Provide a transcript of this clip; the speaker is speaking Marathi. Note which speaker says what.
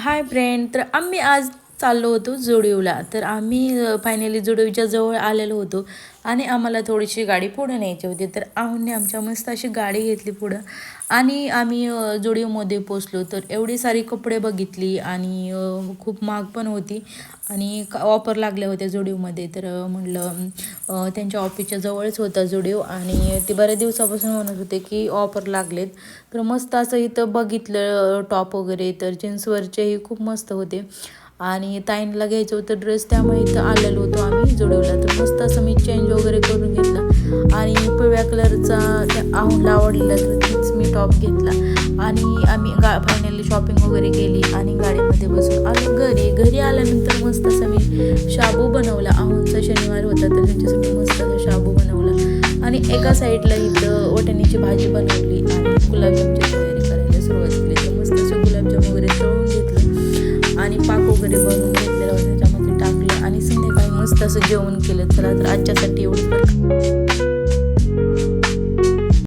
Speaker 1: Hi friend. तर आम्ही आज चाललो होतो जुडिओला. तर आम्ही फायनली जुडिओच्या जवळ आलेलो होतो आणि आम्हाला थोडीशी गाडी पुढे न्यायची होती. तर आहोंने आमच्या मस्त अशी गाडी घेतली पुढं आणि आम्ही जुडिओमध्ये पोचलो. तर एवढी सारी कपडे बघितली आणि खूप महाग पण होती आणि ऑफर लागल्या होत्या जुडिओमध्ये. तर म्हटलं त्यांच्या ऑफिसच्या जवळच होता जुडिओ आणि ते बऱ्याच दिवसापासून म्हणत होते की ऑफर लागलेत. तर मस्त असं इथं बघितलं टॉप वगैरे. तर जीन्सवरचेही खूप मस्त होते आणि ताईंला घ्यायचं होतं ड्रेस, त्यामुळे इथं आलेलो होतो आम्ही जुडिओला. तर मस्त असं मी चेंज वगैरे करून घेतला आणि पिवळ्या कलरचा त्या आहोंला आवडलेला, तर तीच मी टॉप घेतला आणि आम्ही फायनली शॉपिंग वगैरे केली आणि गाडीमध्ये बसून आलो घरी आल्यानंतर मस्त असं मी शाबू बनवला. आहोंचा शनिवार होता तर त्यांच्यासाठी मस्त असं शाबू बनवला आणि एका साईडला इथं वाटाण्याची भाजी बनवली आणि गुलाबजामची तयारी करायला सुरुवात केली. तर मस्त असं गुलाबजाम वगैरे तळून घेतलं आणि पाक वगैरे बनवून घेतलेलं त्याच्यामध्ये टाकलं आणि संध्याकाळी मस्त असं जेवण केलं. चला तर आजच्यासाठी एवढं.